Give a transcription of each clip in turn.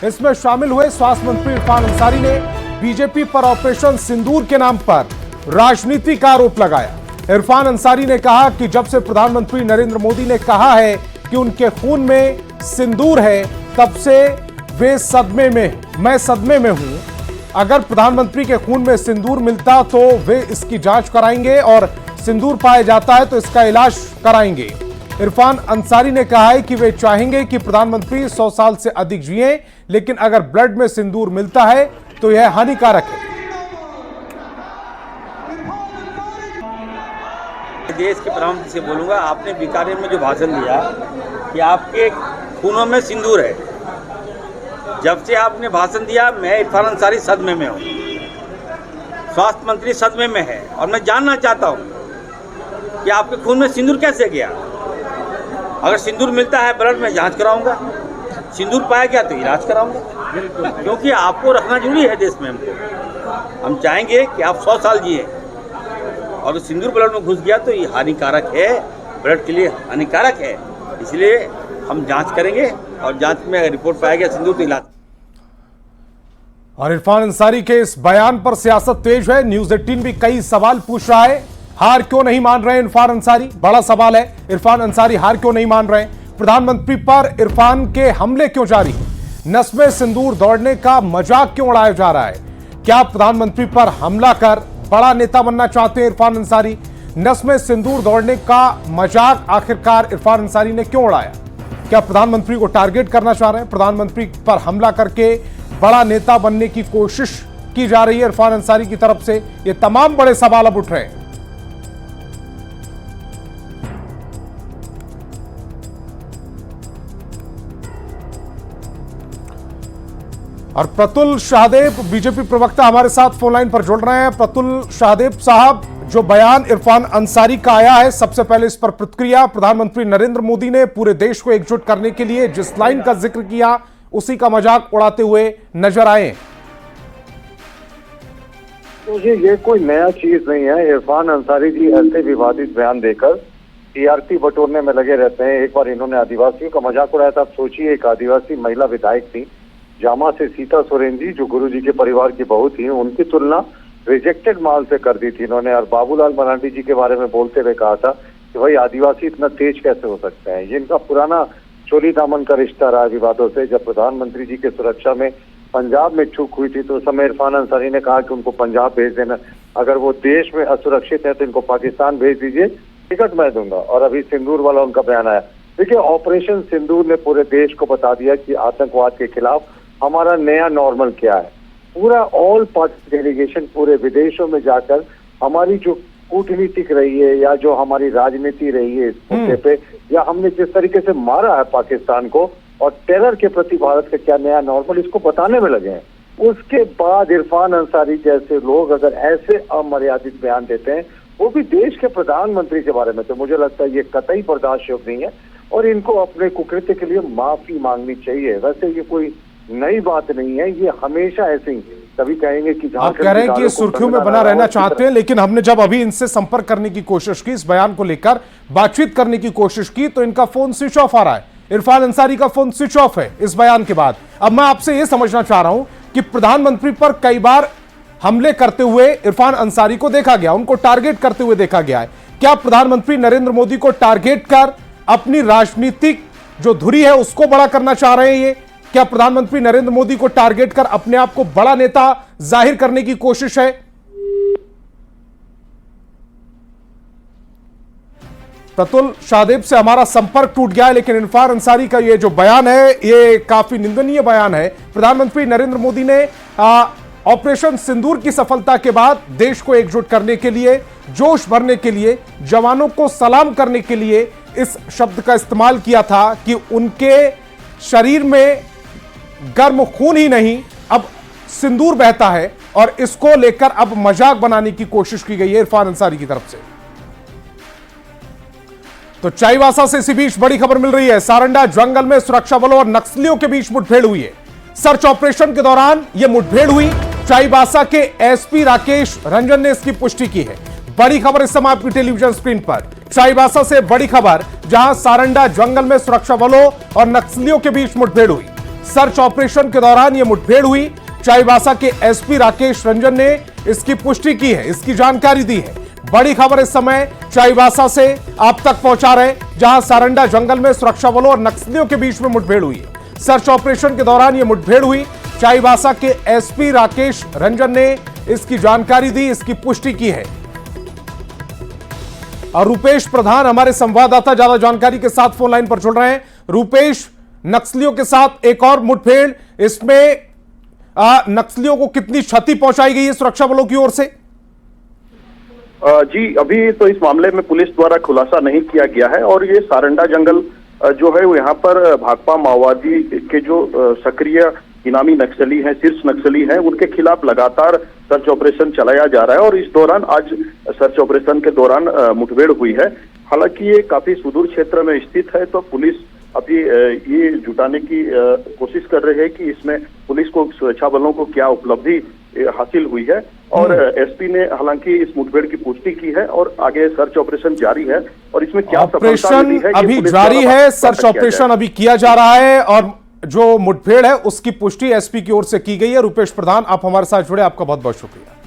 इसमें शामिल हुए स्वास्थ्य मंत्री इरफान अंसारी ने बीजेपी पर ऑपरेशन सिंदूर के नाम पर राजनीति का आरोप लगाया। इरफान अंसारी ने कहा कि जब से प्रधानमंत्री नरेंद्र मोदी ने कहा है कि उनके खून में सिंदूर है, तब से वे मैं सदमे में हूं। अगर प्रधानमंत्री के खून में सिंदूर मिलता तो वे इसकी जांच कराएंगे और सिंदूर पाया जाता है तो इसका इलाज कराएंगे। इरफान अंसारी ने कहा है कि वे चाहेंगे कि प्रधानमंत्री 100 साल से अधिक जिएं, लेकिन अगर ब्लड में सिंदूर मिलता है तो यह हानिकारक है। देश के प्रधानमंत्री से बोलूंगा, आपने बीकानेर में जो भाषण दिया कि आपके खूनों में सिंदूर है, जब से आपने भाषण दिया मैं इरफान अंसारी सदमे में हूँ। स्वास्थ्य मंत्री सदमे में है और मैं जानना चाहता हूँ कि आपके खून में सिंदूर कैसे गया। अगर सिंदूर मिलता है ब्लड में जांच कराऊंगा, सिंदूर पाया गया तो इलाज कराऊंगा, क्योंकि आपको रखना जरूरी है देश में। हम चाहेंगे कि आप 100 साल जिए और सिंदूर ब्लड में घुस गया तो ये हानिकारक है, ब्लड के लिए हानिकारक है। इसलिए हम जांच करेंगे और जांच में अगर रिपोर्ट पाया गया सिंदूर तो इलाज। और इरफान अंसारी के इस बयान पर सियासत तेज है। न्यूज 18 भी कई सवाल पूछ रहा है। हार क्यों नहीं मान रहे इरफान अंसारी? बड़ा सवाल है। इरफान अंसारी हार क्यों नहीं मान रहे? प्रधानमंत्री पर इरफान के हमले क्यों जारी? नस में सिंदूर दौड़ने का मजाक क्यों उड़ाया जा रहा है? क्या प्रधानमंत्री पर हमला कर बड़ा नेता बनना चाहते हैं इरफान अंसारी? नस में सिंदूर दौड़ने का मजाक आखिरकार इरफान अंसारी ने क्यों उड़ाया? क्या प्रधानमंत्री को टारगेट करना चाह रहे हैं? प्रधानमंत्री पर हमला करके बड़ा नेता बनने की कोशिश की जा रही है इरफान अंसारी की तरफ से? ये तमाम बड़े सवाल अब उठ रहे हैं। और प्रतुल शाहदेव बीजेपी प्रवक्ता हमारे साथ फोन लाइन पर जुड़ रहे हैं। प्रतुल शाहदेव साहब, जो बयान इरफान अंसारी का आया है, सबसे पहले इस पर प्रतिक्रिया। प्रधानमंत्री नरेंद्र मोदी ने पूरे देश को एकजुट करने के लिए जिस लाइन का जिक्र किया उसी का मजाक उड़ाते हुए नजर आए। तो ये कोई नया चीज नहीं है। इरफान अंसारी जी ऐसे विवादित बयान देकर टीआरपी बटोरने में लगे रहते हैं। एक बार इन्होंने आदिवासियों का मजाक उड़ाया था। आप सोचिए, एक आदिवासी महिला विधायक थी जामा से, सीता सोरेन जी, जो गुरुजी के परिवार की बहू थी, उनकी तुलना रिजेक्टेड माल से कर दी थी इन्होंने। और बाबूलाल मरांडी जी के बारे में बोलते हुए कहा था कि भाई आदिवासी इतना तेज कैसे हो सकते हैं। जिनका पुराना चोली दामन का रिश्ता रहा विवादों से। जब प्रधानमंत्री जी के सुरक्षा में पंजाब में चूक हुई थी तो उस समय इरफान अंसारी ने कहा कि उनको पंजाब भेज देना, अगर वो देश में असुरक्षित है तो इनको पाकिस्तान भेज दीजिए, टिकट मैं दूंगा। और अभी सिंदूर वाला उनका बयान आया। देखिए, ऑपरेशन सिंदूर ने पूरे देश को बता दिया कि आतंकवाद के खिलाफ हमारा नया नॉर्मल क्या है। पूरा ऑल पार्टी डेलीगेशन पूरे विदेशों में जाकर हमारी जो कूटनीतिक रही है या जो हमारी राजनीति रही है इस मुद्दे पे, या हमने जिस तरीके से मारा है पाकिस्तान को और टेरर के प्रति भारत का क्या नया नॉर्मल, इसको बताने में लगे हैं। उसके बाद इरफान अंसारी जैसे लोग अगर ऐसे अमर्यादित बयान देते हैं, वो भी देश के प्रधानमंत्री के बारे में, तो मुझे लगता है ये कतई बर्दाश्त योग्य नहीं है और इनको अपने कुकृत्य के लिए माफी मांगनी चाहिए। वैसे ये कोई नई बात नहीं है, ये हमेशा ऐसे ही कभी कहेंगे कि आप कह रहे हैं कि सुर्खियों में बना रहना चाहते हैं, लेकिन हमने जब अभी इनसे संपर्क करने की कोशिश की, इस बयान को लेकर बातचीत करने की कोशिश की, तो इनका फोन स्विच ऑफ आ रहा है। इरफान अंसारी का फोन स्विच ऑफ है इस बयान के बाद। अब मैं आपसे यह समझना चाह रहा हूं कि प्रधानमंत्री पर कई बार हमले करते हुए इरफान अंसारी को देखा गया, उनको टारगेट करते हुए देखा गया है। क्या प्रधानमंत्री नरेंद्र मोदी को टारगेट कर अपनी राजनीतिक जो धुरी है उसको बड़ा करना चाह रहे हैं? ये क्या प्रधानमंत्री नरेंद्र मोदी को टारगेट कर अपने आप को बड़ा नेता जाहिर करने की कोशिश है? प्रतुल शाहदेव से हमारा संपर्क टूट गया है, लेकिन इरफान अंसारी का ये जो बयान है ये काफी निंदनीय बयान है। प्रधानमंत्री नरेंद्र मोदी ने ऑपरेशन सिंदूर की सफलता के बाद देश को एकजुट करने के लिए, जोश भरने के लिए, जवानों को सलाम करने के लिए इस शब्द का इस्तेमाल किया था कि उनके शरीर में गर्म खून ही नहीं अब सिंदूर बहता है, और इसको लेकर अब मजाक बनाने की कोशिश की गई है इरफान अंसारी की तरफ से। तो चाईबासा से इसी बीच बड़ी खबर मिल रही है। सारंडा जंगल में सुरक्षा बलों और नक्सलियों के बीच मुठभेड़ हुई है। सर्च ऑपरेशन के दौरान यह मुठभेड़ हुई। चाईबासा के एसपी राकेश रंजन ने इसकी पुष्टि की है। बड़ी खबर इस समय आपकी टेलीविजन स्क्रीन पर। चाईबासा से बड़ी खबर, जहां सारंडा जंगल में सुरक्षा बलों और नक्सलियों के बीच मुठभेड़ हुई। सर्च ऑपरेशन के दौरान यह मुठभेड़ हुई। चाईबासा के एसपी राकेश रंजन ने इसकी पुष्टि की है, इसकी जानकारी दी है। बड़ी खबर इस समय चाईबासा से आप तक पहुंचा रहे, जहां सारंडा जंगल में सुरक्षा बलों और नक्सलियों के बीच में मुठभेड़ हुई है। सर्च ऑपरेशन के दौरान यह मुठभेड़ हुई। चाईबासा के एसपी राकेश रंजन ने इसकी जानकारी दी, इसकी पुष्टि की है। और रूपेश प्रधान हमारे संवाददाता ज्यादा जानकारी के साथ फोन लाइन पर जुड़ रहे हैं। रूपेश, नक्सलियों के साथ एक और मुठभेड़, इसमें नक्सलियों को कितनी क्षति पहुंचाई गई है सुरक्षा बलों की ओर से? जी, अभी तो इस मामले में पुलिस द्वारा खुलासा नहीं किया गया है और ये सारंडा जंगल जो है वो यहाँ पर भाकपा माओवादी के जो सक्रिय इनामी नक्सली हैं, शीर्ष नक्सली हैं, उनके खिलाफ लगातार सर्च ऑपरेशन चलाया जा रहा है और इस दौरान आज सर्च ऑपरेशन के दौरान मुठभेड़ हुई है। हालांकि ये काफी सुदूर क्षेत्र में स्थित है, तो पुलिस अभी ये जुटाने की कोशिश कर रही है कि इसमें पुलिस को, सुरक्षा बलों को क्या उपलब्धि हासिल हुई है। और एसपी ने हालांकि इस मुठभेड़ की पुष्टि की है और आगे सर्च ऑपरेशन जारी है और इसमें क्या सफलता मिली है अभी जारी है। सर्च ऑपरेशन अभी किया जा रहा है और जो मुठभेड़ है उसकी पुष्टि एसपी की ओर से की गई है। रूपेश प्रधान, आप हमारे साथ जुड़े, आपका बहुत बहुत शुक्रिया।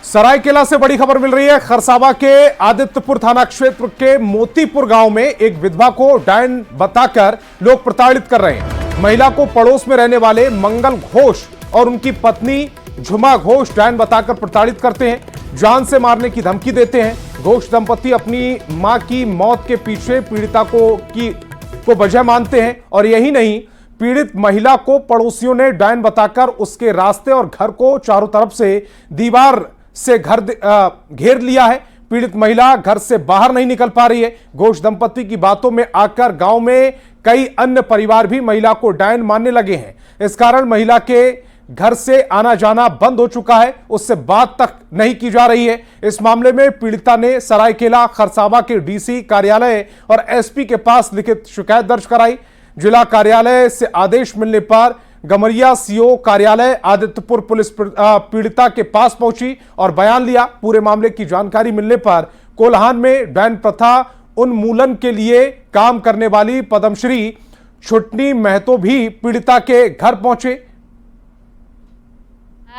सरायकेला से बड़ी खबर मिल रही है। खरसावा के आदित्यपुर थाना क्षेत्र के मोतीपुर गांव में एक विधवा को डायन बताकर लोग प्रताड़ित कर रहे हैं। महिला को पड़ोस में रहने वाले मंगल घोष और उनकी पत्नी झुमा घोष डायन बताकर प्रताड़ित करते हैं, जान से मारने की धमकी देते हैं। घोष दंपति अपनी मां की मौत के पीछे पीड़िता को वजह मानते हैं और यही नहीं, पीड़ित महिला को पड़ोसियों ने डायन बताकर उसके रास्ते और घर को चारों तरफ से दीवार से घेर लिया है। पीड़ित महिला घर से बाहर नहीं निकल पा रही है। घोष दंपति की बातों में आकर गांव में कई अन्य परिवार भी महिला को डायन मानने लगे हैं। इस कारण महिला के घर से आना जाना बंद हो चुका है, उससे बात तक नहीं की जा रही है। इस मामले में पीड़िता ने सरायकेला खरसावा के डीसी कार्यालय और एसपी के पास लिखित शिकायत दर्ज कराई। जिला कार्यालय से आदेश मिलने पर गमरिया सीओ कार्यालय आदित्यपुर पुलिस पीड़िता के पास पहुंची और बयान लिया। पूरे मामले की जानकारी मिलने पर कोल्हान में डायन प्रथा उन्मूलन के लिए काम करने वाली पद्मश्री छुटनी महतो भी पीड़िता के घर पहुंचे।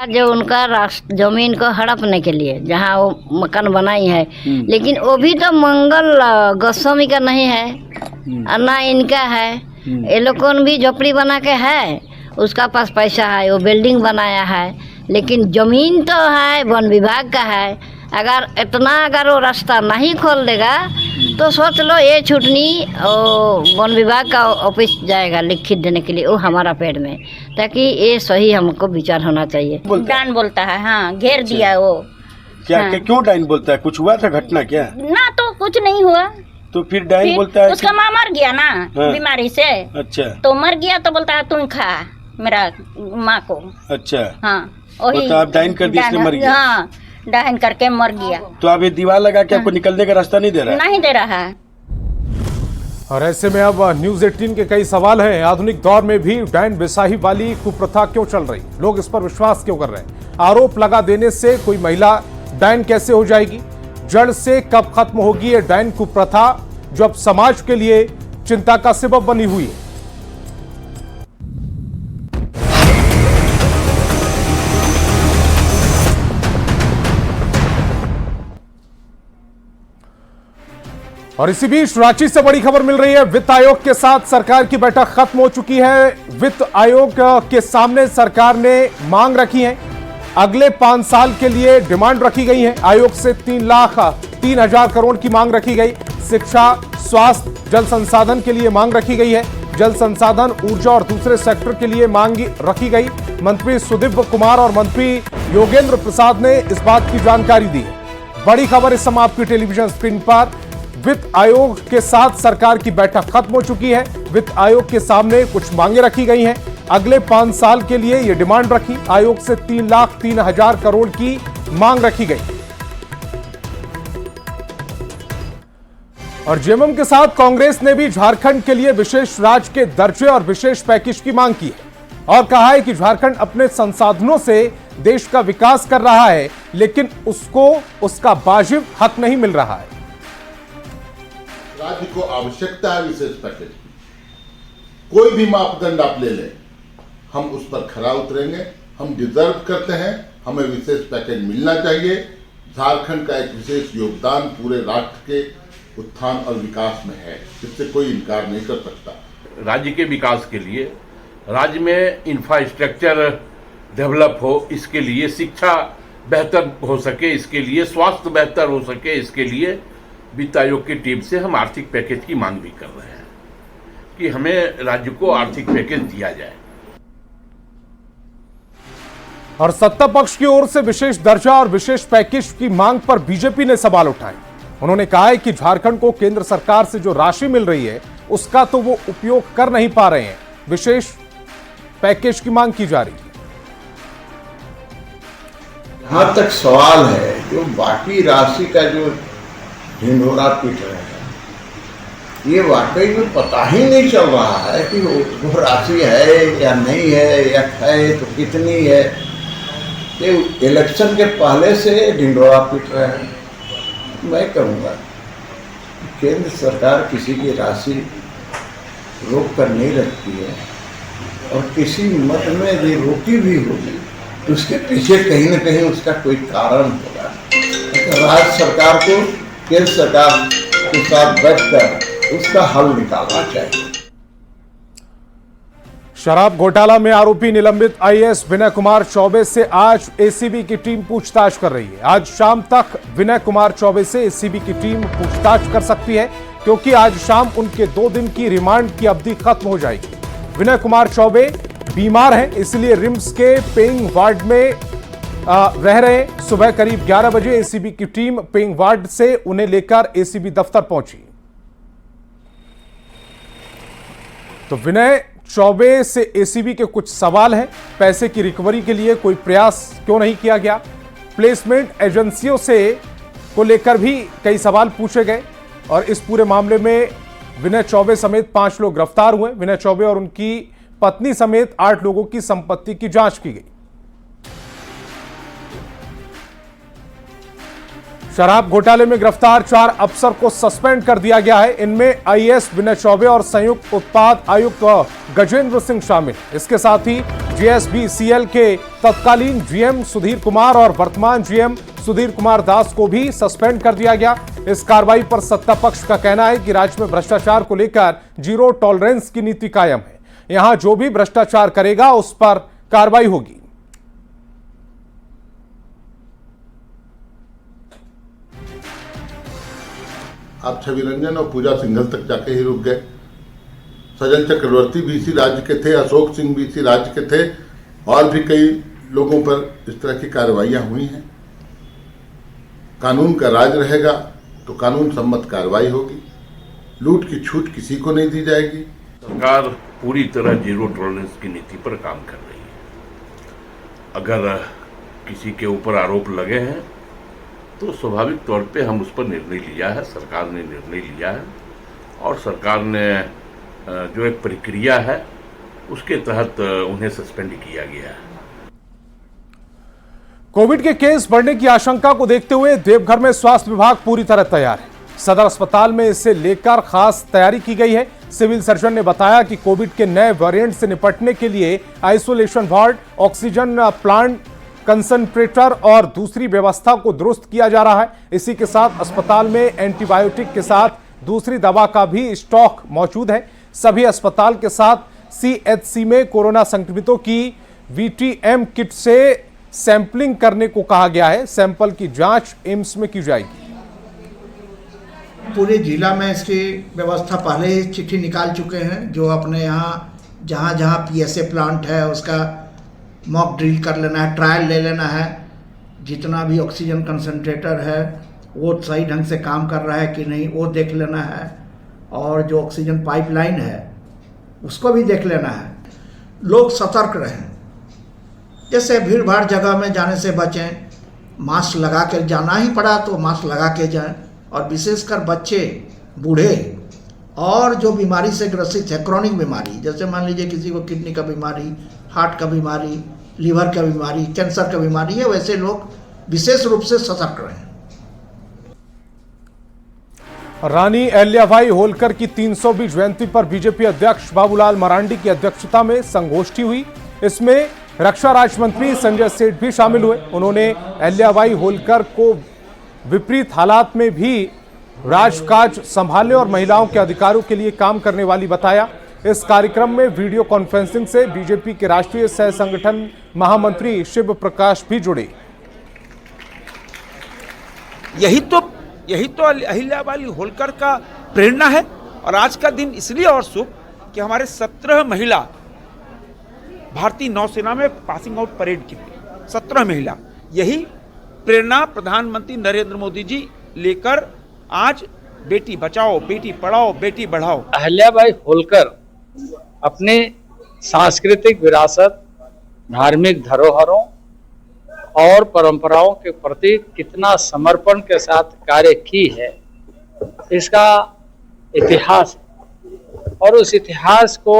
जो उनका जमीन को हड़पने के लिए जहाँ वो मकान बनाई है, लेकिन वो भी तो मंगल गोस्वामी का नहीं है और ना इनका है। ये लोग कौन भी झोपड़ी बना के है, उसका पास पैसा है, वो बिल्डिंग बनाया है, लेकिन जमीन तो है वन विभाग का है। अगर वो रास्ता नहीं खोल देगा तो सोच लो ये छुटनी वन विभाग का ऑफिस जाएगा लिखित देने के लिए, वो हमारा पेड़ में, ताकि ये सही हमको विचार होना चाहिए। डायन बोलता है, हाँ, घेर दिया वो। क्या हाँ। क्यों डायन बोलता है? कुछ हुआ था घटना क्या? ना तो कुछ नहीं हुआ, तो फिर डायन बोलता है उसका माँ मर गया ना हाँ। बीमारी से, अच्छा, तो मर गया तो बोलता है तुम खा मेरा माँ को। अच्छा, हाँ, वही तो आप डायन कर दिए इसलिए मर गया। हाँ, डायन करके मर गया। तो अब ये दीवार लगा के आपको निकलने का रास्ता नहीं दे रहा है? नहीं दे रहा है। और ऐसे में अब न्यूज 18 के कई सवाल हैं। आधुनिक दौर में भी डायन बेसाही वाली कुप्रथा क्यों चल रही? लोग इस पर विश्वास क्यों कर रहे हैं? आरोप लगा देने से कोई महिला डायन कैसे हो जाएगी? जड़ से कब खत्म होगी ये डायन कुप्रथा जो अब समाज के लिए चिंता का सबब बनी हुई है? और इसी बीच रांची से बड़ी खबर मिल रही है। वित्त आयोग के साथ सरकार की बैठक खत्म हो चुकी है। वित्त आयोग के सामने सरकार ने मांग रखी है, अगले 5 साल के लिए डिमांड रखी गई है। आयोग से 3,03,000 करोड़ की मांग रखी गई। शिक्षा, स्वास्थ्य, जल संसाधन के लिए मांग रखी गई है। जल संसाधन, ऊर्जा और दूसरे सेक्टर के लिए मांग रखी गई। मंत्री सुदीप कुमार और मंत्री योगेंद्र प्रसाद ने इस बात की जानकारी दी है। बड़ी खबर इस समय आपकी टेलीविजन स्क्रीन पर। वित्त आयोग के साथ सरकार की बैठक खत्म हो चुकी है। वित्त आयोग के सामने कुछ मांगे रखी गई हैं। अगले 5 साल के लिए यह डिमांड रखी। आयोग से 3,03,000 करोड़ की मांग रखी गई। और जेएमएम के साथ कांग्रेस ने भी झारखंड के लिए विशेष राज्य के दर्जे और विशेष पैकेज की मांग की है और कहा है कि झारखंड अपने संसाधनों से देश का विकास कर रहा है, लेकिन उसको उसका वाजिब हक नहीं मिल रहा है। राज्य को आवश्यकता है विशेष पैकेज की, कोई भी मापदंड आप ले लें, हम उस पर खरा उतरेंगे। हम डिजर्व करते हैं, हमें विशेष पैकेज मिलना चाहिए। झारखंड का एक विशेष योगदान पूरे राष्ट्र के उत्थान और विकास में है, इससे कोई इनकार नहीं कर सकता। राज्य के विकास के लिए, राज्य में इंफ्रास्ट्रक्चर डेवलप हो, इसके लिए शिक्षा बेहतर हो सके, इसके लिए स्वास्थ्य बेहतर हो सके, इसके लिए वित्त आयोग की टीम से हम आर्थिक पैकेज की मांग भी कर रहे हैं कि हमें राज्य को आर्थिक पैकेज दिया जाए। और सत्ता पक्ष की ओर से विशेष दर्जा और विशेष पैकेज की मांग पर बीजेपी ने सवाल उठाए। उन्होंने कहा है कि झारखंड को केंद्र सरकार से जो राशि मिल रही है उसका तो वो उपयोग कर नहीं पा रहे हैं, विशेष पैकेज की मांग की जा रही है। जहां तक सवाल है, जो बाकी राशि का जो ढिंढोरा पीट रहे हैं, ये वाकई में पता ही नहीं चल रहा है कि वो राशि है या नहीं है, या है तो कितनी है। ये इलेक्शन के पहले से ढिंढोरा पीट रहे हैं। मैं कहूँगा केंद्र सरकार किसी की राशि रोक कर नहीं रखती है, और किसी मत में ये रोकी भी होगी तो उसके पीछे कहीं न कहीं उसका कोई कारण होगा। राज्य सरकार को केंद्र सरकार के साथ बैठकर उसका हल निकालना चाहिए। शराब घोटाला में आरोपी निलंबित आईएएस विनय कुमार चौबे से आज एसीबी की टीम पूछताछ कर रही है। आज शाम तक विनय कुमार चौबे से एसीबी की टीम पूछताछ कर सकती है, क्योंकि आज शाम उनके 2 दिन की रिमांड की अवधि खत्म हो जाएगी। विनय कुमार चौबे बीमार हैं, इसलिए रिम्स के पेइंग वार्ड में रह रहे। सुबह करीब 11 बजे एसीबी की टीम पेइंग वार्ड से उन्हें लेकर एसीबी दफ्तर पहुंची। तो विनय चौबे से एसीबी के कुछ सवाल हैं। पैसे की रिकवरी के लिए कोई प्रयास क्यों नहीं किया गया? प्लेसमेंट एजेंसियों से को लेकर भी कई सवाल पूछे गए, और इस पूरे मामले में विनय चौबे समेत 5 लोग गिरफ्तार हुए। विनय चौबे और उनकी पत्नी समेत 8 लोगों की संपत्ति की जांच की गई। शराब घोटाले में गिरफ्तार 4 अफसर को सस्पेंड कर दिया गया है। इनमें आईएएस विनय चौबे और संयुक्त उत्पाद आयुक्त गजेंद्र सिंह शामिल। इसके साथ ही जीएसबीसीएल के तत्कालीन जीएम सुधीर कुमार और वर्तमान जीएम सुधीर कुमार दास को भी सस्पेंड कर दिया गया। इस कार्रवाई पर सत्ता पक्ष का कहना है कि राज्य में भ्रष्टाचार को लेकर जीरो टॉलरेंस की नीति कायम है। यहां जो भी भ्रष्टाचार करेगा उस पर कार्रवाई होगी। आप छवि रंजन और पूजा सिंघल तक जाके ही रुक गए। सजल चक्रवर्ती भी इसी राज्य के थे, अशोक सिंह भी इसी राज्य के थे, और भी कई लोगों पर इस तरह की कार्रवाइयां हुई हैं। कानून का राज रहेगा तो कानून सम्मत कार्रवाई होगी। लूट की छूट किसी को नहीं दी जाएगी। सरकार पूरी तरह जीरो टॉलरेंस की नीति पर काम कर रही है। अगर किसी के ऊपर आरोप लगे हैं तो स्वाभाविक तौर पे हम उस पर निर्णय लिया है, सरकार ने निर्णय लिया है, और सरकार ने जो एक प्रक्रिया है उसके तहत उन्हें सस्पेंड किया गया है। कोविड के केस बढ़ने की आशंका को देखते हुए देवघर में स्वास्थ्य विभाग पूरी तरह तैयार है। सदर अस्पताल में इसे लेकर खास तैयारी की गई है। सिविल सर्जन ने बताया कि कोविड के नए वेरिएंट से निपटने के लिए isolation ward, oxygen plant, concentrator और दूसरी व्यवस्था को दुरुस्त किया जा रहा है। इसी के साथ अस्पताल में एंटीबायोटिक के साथ दूसरी दवा का भी स्टॉक मौजूद है। सभी अस्पताल के साथ सीएचसी में कोरोना संक्रमितों की वीटीएम किट से सैंपलिंग करने को कहा गया है। सैंपल की जांच एम्स में की जाएगी। पूरे जिला में इसकी व्यवस्था पहले ही चिट्ठी निकाल चुके हैं। जो अपने यहाँ जहाँ जहाँ पीएसए प्लांट है उसका मॉक ड्रिल कर लेना है, ट्रायल ले लेना है। जितना भी ऑक्सीजन कंसंट्रेटर है वो सही ढंग से काम कर रहा है कि नहीं वो देख लेना है, और जो ऑक्सीजन पाइपलाइन है उसको भी देख लेना है। लोग सतर्क रहें, जैसे भीड़ भाड़ जगह में जाने से बचें। मास्क लगा कर जाना ही पड़ा तो मास्क लगा के जाएं, और विशेषकर बच्चे, बूढ़े और जो बीमारी से ग्रसित है, क्रॉनिक बीमारी, जैसे मान लीजिए किसी को किडनी का बीमारी, हार्ट का बीमारी, लीवर का बीमारी, कैंसर का बीमारी है, वैसे लोग विशेष रूप से सतर्क रहें। रानी अहिल्याबाई होलकर की 300वीं जयंती पर बीजेपी अध्यक्ष बाबूलाल मरांडी की अध्यक्षता में संगोष्ठी हुई। इसमें रक्षा राज्य मंत्री संजय सेठ भी शामिल हुए। उन्होंने अहिल्याबाई होलकर को विपरीत हालात में भी राजकाज संभालने और महिलाओं के अधिकारों के लिए काम करने वाली बताया। इस कार्यक्रम में वीडियो कॉन्फ्रेंसिंग से बीजेपी के राष्ट्रीय सह संगठन महामंत्री शिव प्रकाश भी जुड़े। यही तो अहिल्याबाई होलकर का प्रेरणा है। और आज का दिन इसलिए और शुभ कि हमारे 17 महिला भारतीय नौसेना में पासिंग आउट परेड की थी। 17 महिला, यही प्रेरणा प्रधानमंत्री नरेंद्र मोदी जी लेकर आज बेटी बचाओ, बेटी पढ़ाओ, बेटी बढ़ाओ। अहिल्याबाई होलकर अपने सांस्कृतिक विरासत, धार्मिक धरोहरों और परंपराओं के प्रति कितना समर्पण के साथ कार्य की है, इसका इतिहास है और उस इतिहास को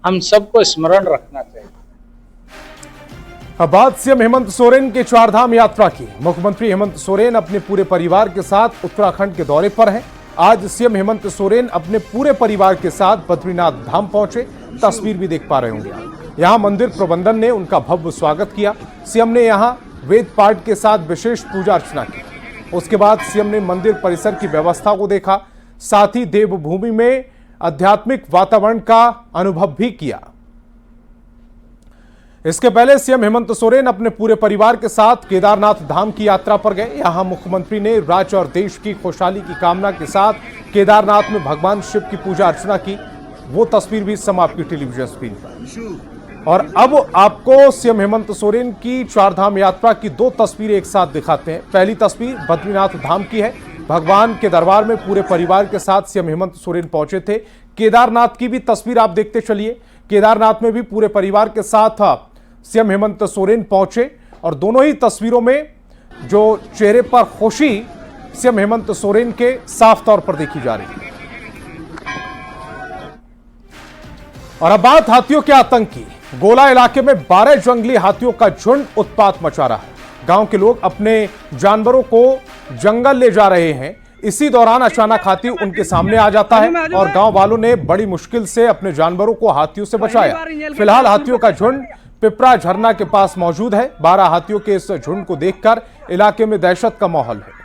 हम सबको स्मरण रखना चाहिए। अब बात सीएम हेमंत सोरेन के चारधाम यात्रा की। मुख्यमंत्री हेमंत सोरेन अपने पूरे परिवार के साथ उत्तराखंड के दौरे पर हैं। आज सीएम हेमंत सोरेन अपने पूरे परिवार के साथ बद्रीनाथ धाम पहुंचे। तस्वीर भी देख पा रहे होंगे। यहां मंदिर प्रबंधन ने उनका भव्य स्वागत किया। सीएम ने यहां वेद पाठ के साथ विशेष पूजा अर्चना की। उसके बाद सीएम ने मंदिर परिसर की व्यवस्था को देखा, साथ ही देवभूमि में आध्यात्मिक वातावरण का अनुभव भी किया। इसके पहले सीएम हेमंत सोरेन अपने पूरे परिवार के साथ केदारनाथ धाम की यात्रा पर गए। यहां मुख्यमंत्री ने राज्य और देश की खुशहाली की कामना के साथ केदारनाथ में भगवान शिव की पूजा अर्चना की। वो तस्वीर भी सम आपकी टेलीविजन स्क्रीन पर। और अब आपको सीएम हेमंत सोरेन की चारधाम यात्रा की 2 तस्वीरें एक साथ दिखाते हैं। पहली तस्वीर बद्रीनाथ धाम की है। भगवान के दरबार में पूरे परिवार के साथ सीएम हेमंत सोरेन पहुंचे थे। केदारनाथ की भी तस्वीर आप देखते चलिए। केदारनाथ में भी पूरे परिवार के साथ सीएम हेमंत सोरेन पहुंचे और दोनों ही तस्वीरों में जो चेहरे पर खुशी सीएम हेमंत सोरेन के साफ तौर पर देखी जा रही है। और अब बात हाथियों के आतंक की। गोला इलाके में 12 जंगली हाथियों का झुंड उत्पात मचा रहा है। गांव के लोग अपने जानवरों को जंगल ले जा रहे हैं। इसी दौरान अचानक हाथी उनके सामने आ जाता है और गांव वालों ने बड़ी मुश्किल से अपने जानवरों को हाथियों से बचाया। फिलहाल हाथियों का झुंड पिपरा झरना के पास मौजूद है। 12 हाथियों के इस झुंड को देखकर इलाके में दहशत का माहौल है।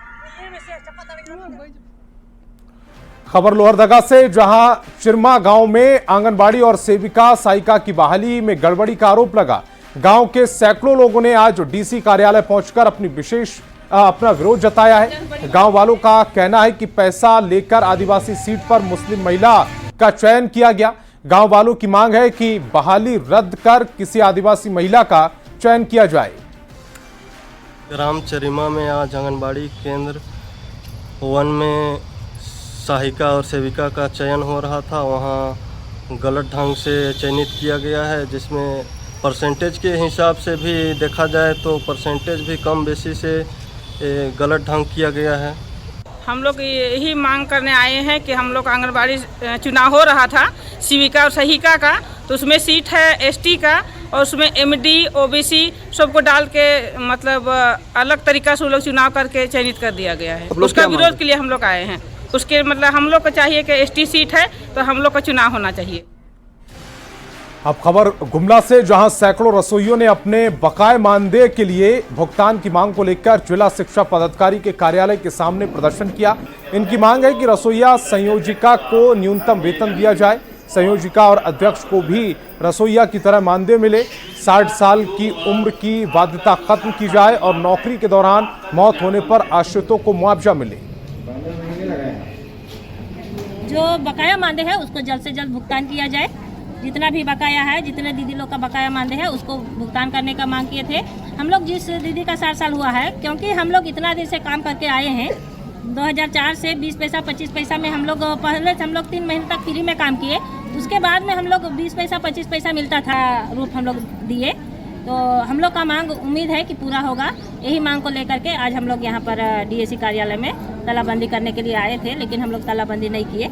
खबर लोहरदगा से, जहां चिरमा गांव में आंगनबाड़ी और सेविका सहायिका की बहाली में गड़बड़ी का आरोप लगा। गांव के सैकड़ों लोगों ने आज डीसी कार्यालय पहुंचकर अपना विरोध जताया है। गांव वालों का कहना है कि पैसा लेकर आदिवासी सीट पर मुस्लिम महिला का चयन किया गया। गांव वालों की मांग है कि बहाली रद्द कर किसी आदिवासी महिला का चयन किया जाए। ग्राम चरिमा में आज आंगनबाड़ी केंद्र 1 में सहायिका और सेविका का चयन हो रहा था। वहाँ गलत ढंग से चयनित किया गया है, जिसमें परसेंटेज के हिसाब से भी देखा जाए तो परसेंटेज भी कम बेसी से गलत ढंग किया गया है। हम लोग यही मांग करने आए हैं कि हम लोग आंगनबाड़ी चुनाव हो रहा था सेविका और सहायिका का, तो उसमें सीट है एसटी का और उसमें एमडी ओबीसी सबको डाल के मतलब अलग तरीका से वो लोग चुनाव करके चयनित कर दिया गया है। उसका विरोध के लिए हम लोग आए हैं। उसके मतलब हम लोग को चाहिए कि एसटी सीट है तो हम लोग का चुनाव होना चाहिए। अब खबर गुमला से, जहां सैकड़ों रसोइयों ने अपने बकाये मानदेय के लिए भुगतान की मांग को लेकर जिला शिक्षा पदाधिकारी के कार्यालय के सामने प्रदर्शन किया। इनकी मांग है कि रसोइया संयोजिका को न्यूनतम वेतन दिया जाए। संयोजिका और अध्यक्ष को भी रसोइया की तरह मानदेय मिले। 60 साल की उम्र की बाध्यता खत्म की जाए और नौकरी के दौरान मौत होने पर आश्रितों को मुआवजा मिले। जो बकाया मानदेय है उसको जल्द से जल्द भुगतान किया जाए। जितना भी बकाया है, जितने दीदी लोग का बकाया मानदेय है उसको भुगतान करने का मांग किए थे। हम लोग जिस दीदी का 60 साल हुआ है, क्योंकि हम लोग इतना देर से काम करके आए हैं। 2004 से 20 पैसा 25 पैसा में हम लोग पहले हम लोग 3 महीने तक फ्री में काम किए। उसके बाद में हम लोग 20 पैसा 25 पैसा मिलता था, रूप हम लोग दिए। तो हम लोग का मांग उम्मीद है कि पूरा होगा। यही मांग को लेकर के आज हम लोग यहाँ पर डीएसी कार्यालय में तालाबंदी करने के लिए आए थे, लेकिन हम लोग तालाबंदी नहीं किए।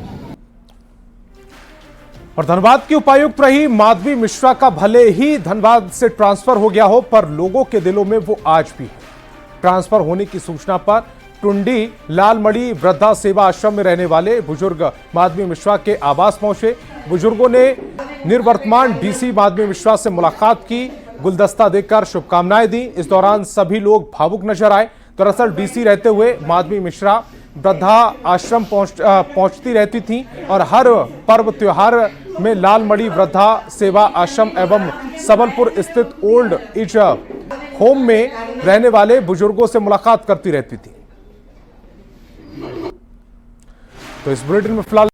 और धनबाद की उपायुक्त रही माधवी मिश्रा का भले ही धनबाद से ट्रांसफर हो गया हो, पर लोगों के दिलों में वो आज भी है। ट्रांसफर होने की सूचना पर टुंडी लालमड़ी वृद्धा सेवा आश्रम में रहने वाले बुजुर्ग माधवी मिश्रा के आवास पहुंचे। बुजुर्गों ने निवर्तमान डीसी माधवी मिश्रा से मुलाकात की, गुलदस्ता देकर शुभकामनाएं दी। इस दौरान सभी लोग भावुक नजर आए। दरअसल डीसी रहते हुए माधवी मिश्रा वृद्धा आश्रम पहुंचती रहती थी और हर पर्व त्योहार में लालमड़ी वृद्धा सेवा आश्रम एवं सबलपुर स्थित ओल्ड एज होम में रहने वाले बुजुर्गों से मुलाकात करती रहती थी। तो इस बुलेटिन में फिलहाल